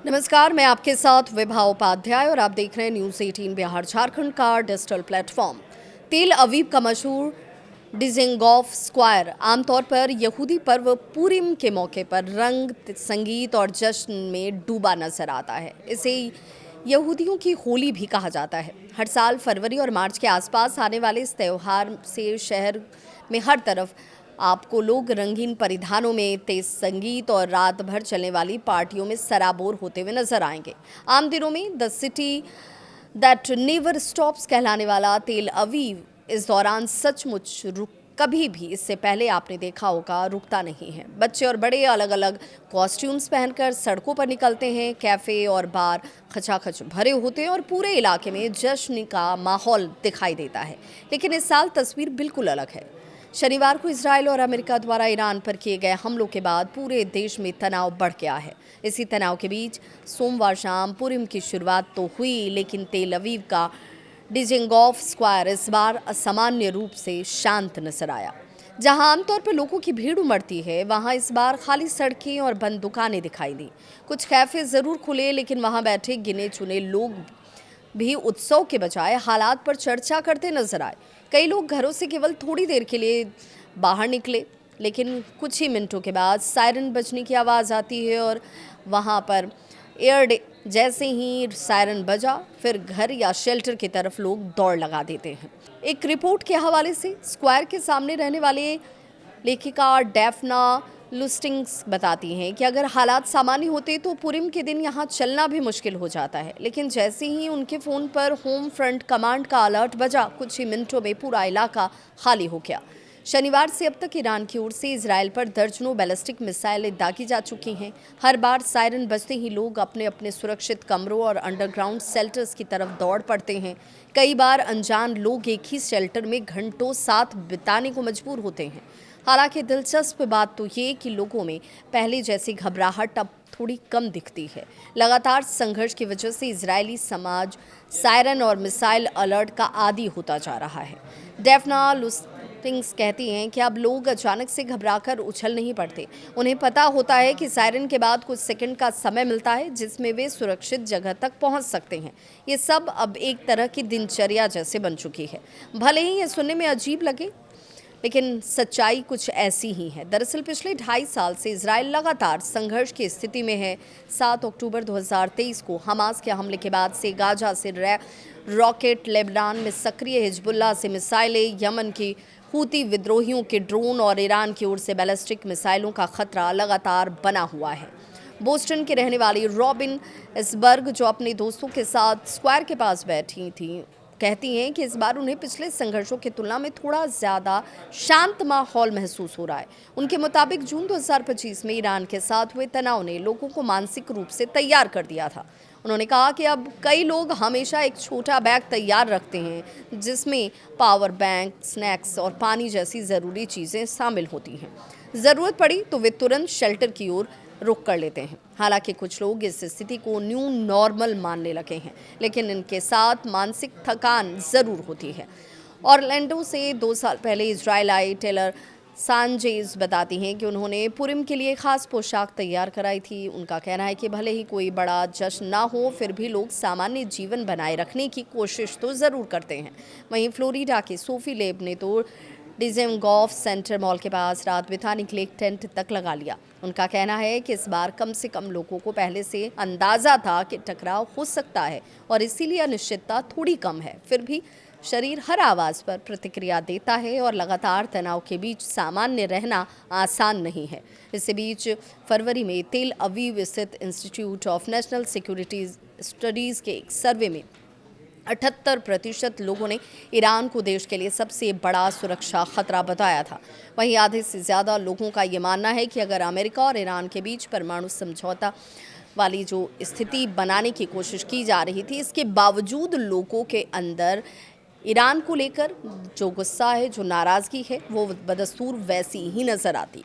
नमस्कार, मैं आपके साथ विभा उपाध्याय और आप देख रहे हैं न्यूज़ 18 बिहार झारखंड का डिजिटल प्लेटफॉर्म। तेल अवीव का मशहूर डिजेंगॉफ स्क्वायर आमतौर पर यहूदी पर्व पूरिम के मौके पर रंग, संगीत और जश्न में डूबा नजर आता है। इसे यहूदियों की होली भी कहा जाता है। हर साल फरवरी और मार्च के आसपास आने वाले इस त्यौहार से शहर में हर तरफ आपको लोग रंगीन परिधानों में, तेज संगीत और रात भर चलने वाली पार्टियों में सराबोर होते हुए नजर आएंगे। आम दिनों में the city that never stops कहलाने वाला तेल अवीव इस दौरान सचमुच रुक कभी भी इससे पहले आपने देखा होगा रुकता नहीं है। बच्चे और बड़े अलग अलग कॉस्ट्यूम्स पहनकर सड़कों पर निकलते हैं। कैफ़े और बार खचाखच भरे होते हैं और पूरे इलाके में जश्न का माहौल दिखाई देता है। लेकिन इस साल तस्वीर बिल्कुल अलग है। शनिवार को इजराइल और अमेरिका द्वारा ईरान पर किए गए हमलों के बाद पूरे देश में तनाव बढ़ गया है। इसी तनाव के बीच सोमवार शाम पुरिम की शुरुआत तो हुई, लेकिन तेल अवीव का डिजेंगॉफ स्क्वायर इस बार असामान्य रूप से शांत नजर आया। जहां आमतौर पर लोगों की भीड़ उमड़ती है, वहां इस बार खाली सड़कें और बंद दुकानें दिखाई दी। कुछ कैफे जरूर खुले, लेकिन वहां बैठे गिने चुने लोग भी उत्सव के बजाय हालात पर चर्चा करते नजर आए। कई लोग घरों से केवल थोड़ी देर के लिए बाहर निकले, लेकिन कुछ ही मिनटों के बाद सायरन बजने की आवाज़ आती है और वहाँ पर जैसे ही सायरन बजा, फिर घर या शेल्टर की तरफ लोग दौड़ लगा देते हैं। एक रिपोर्ट के हवाले से स्क्वायर के सामने रहने वाले लेखिका डेफना लुस्टिंग्स बताती हैं कि अगर हालात सामान्य होते तो पुरिम के दिन यहाँ चलना भी मुश्किल हो जाता है, लेकिन जैसे ही उनके फ़ोन पर होम फ्रंट कमांड का अलर्ट बजा, कुछ ही मिनटों में पूरा इलाका खाली हो गया। शनिवार से अब तक ईरान की ओर से इजराइल पर दर्जनों बैलिस्टिक मिसाइलें दागी जा चुकी हैं। हर बार सायरन बजते ही लोग अपने अपने सुरक्षित कमरों और अंडरग्राउंड शेल्टर्स की तरफ दौड़ पड़ते हैं। कई बार अनजान लोग एक ही शेल्टर में घंटों साथ बिताने को मजबूर होते हैं। हालांकि दिलचस्प बात तो ये कि लोगों में पहले जैसी घबराहट अब थोड़ी कम दिखती है। लगातार संघर्ष की वजह से इजरायली समाज सायरन और मिसाइल अलर्ट का आदी होता जा रहा है। डेफना लुस्टिंग्स कहती हैं कि अब लोग अचानक से घबराकर उछल नहीं पड़ते। उन्हें पता होता है कि सायरन के बाद कुछ सेकंड का समय मिलता है जिसमें वे सुरक्षित जगह तक पहुंच सकते हैं। ये सब अब एक तरह की दिनचर्या जैसे बन चुकी है। भले ही ये सुनने में अजीब लगे, लेकिन सच्चाई कुछ ऐसी ही है। दरअसल पिछले 2.5 साल से इजराइल लगातार संघर्ष की स्थिति में है। 7 अक्टूबर 2023 को हमास के हमले के बाद से गाजा से रॉकेट, लेबनान में सक्रिय हिजबुल्लाह से मिसाइलें, यमन की हूती विद्रोहियों के ड्रोन और ईरान की ओर से बैलिस्टिक मिसाइलों का खतरा लगातार बना हुआ है। बोस्टन की रहने वाली रॉबिन इसबर्ग, जो अपने दोस्तों के साथ स्क्वायर के पास बैठी थी, कहती हैं कि इस बार उन्हें पिछले संघर्षों की तुलना में थोड़ा ज़्यादा शांत माहौल महसूस हो रहा है। उनके मुताबिक जून 2025 में ईरान के साथ हुए तनाव ने लोगों को मानसिक रूप से तैयार कर दिया था। उन्होंने कहा कि अब कई लोग हमेशा एक छोटा बैग तैयार रखते हैं जिसमें पावर बैंक, स्नैक्स और पानी जैसी ज़रूरी चीज़ें शामिल होती हैं। ज़रूरत पड़ी तो वे तुरंत शेल्टर की ओर रुक कर लेते हैं। हालांकि कुछ लोग इस स्थिति को न्यू नॉर्मल मानने लगे हैं, लेकिन इनके साथ मानसिक थकान ज़रूर होती है। ऑरलैंडो से 2 साल पहले इजराइल आई टेलर सांजेज बताती हैं कि उन्होंने पुरिम के लिए खास पोशाक तैयार कराई थी। उनका कहना है कि भले ही कोई बड़ा जश्न ना हो, फिर भी लोग सामान्य जीवन बनाए रखने की कोशिश तो ज़रूर करते हैं। वहीं फ्लोरिडा के सोफी लेब ने तो डिजेंगॉफ सेंटर मॉल के पास रात बिताने के लिए एक टेंट तक लगा लिया। उनका कहना है कि इस बार कम से कम लोगों को पहले से अंदाज़ा था कि टकराव हो सकता है और इसीलिए अनिश्चितता थोड़ी कम है। फिर भी शरीर हर आवाज़ पर प्रतिक्रिया देता है और लगातार तनाव के बीच सामान्य रहना आसान नहीं है। इसी बीच फरवरी में तेल अवीव स्थित institute of national security studies के एक सर्वे में 78% लोगों ने ईरान को देश के लिए सबसे बड़ा सुरक्षा खतरा बताया था। वहीं आधे से ज़्यादा लोगों का ये मानना है कि अगर अमेरिका और ईरान के बीच परमाणु समझौता वाली जो स्थिति बनाने की कोशिश की जा रही थी, इसके बावजूद लोगों के अंदर ईरान को लेकर जो गुस्सा है, जो नाराज़गी है, वो बदस्तूर वैसी ही नज़र आती।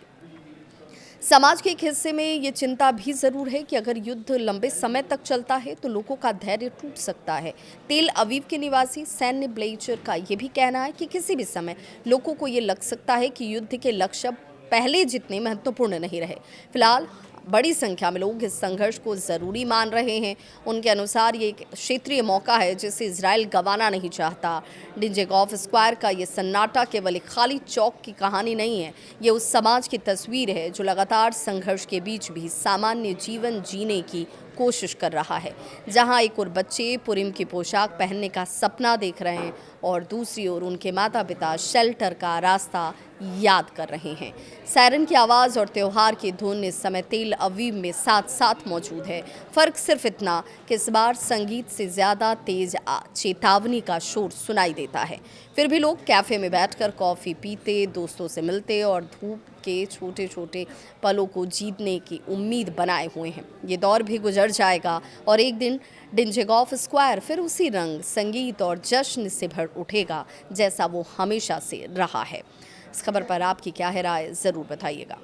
समाज के एक हिस्से में ये चिंता भी ज़रूर है कि अगर युद्ध लंबे समय तक चलता है तो लोगों का धैर्य टूट सकता है। तेल अवीव के निवासी सैन्य ब्लेचर का ये भी कहना है कि किसी भी समय लोगों को ये लग सकता है कि युद्ध के लक्ष्य पहले जितने महत्वपूर्ण नहीं रहे। फिलहाल बड़ी संख्या में लोग इस संघर्ष को ज़रूरी मान रहे हैं। उनके अनुसार ये एक क्षेत्रीय मौका है जिसे इजराइल गंवाना नहीं चाहता। डिज़ेंगॉफ स्क्वायर का ये सन्नाटा केवल एक खाली चौक की कहानी नहीं है, ये उस समाज की तस्वीर है जो लगातार संघर्ष के बीच भी सामान्य जीवन जीने की कोशिश कर रहा है। जहां एक ओर बच्चे पुरिम की पोशाक पहनने का सपना देख रहे हैं और दूसरी ओर उनके माता पिता शेल्टर का रास्ता याद कर रहे हैं। सायरन की आवाज़ और त्योहार की धुन इस समय तेल अवीव में साथ साथ मौजूद है। फ़र्क सिर्फ इतना कि इस बार संगीत से ज़्यादा तेज चेतावनी का शोर सुनाई देता है। फिर भी लोग कैफ़े में बैठकर कॉफ़ी पीते, दोस्तों से मिलते और धूप के छोटे छोटे पलों को जीतने की उम्मीद बनाए हुए हैं। ये दौर भी गुजर जाएगा और एक दिन डिज़ेंगॉफ स्क्वायर फिर उसी रंग, संगीत और जश्न से भर उठेगा जैसा वो हमेशा से रहा है। इस खबर पर आपकी क्या है राय, ज़रूर बताइएगा।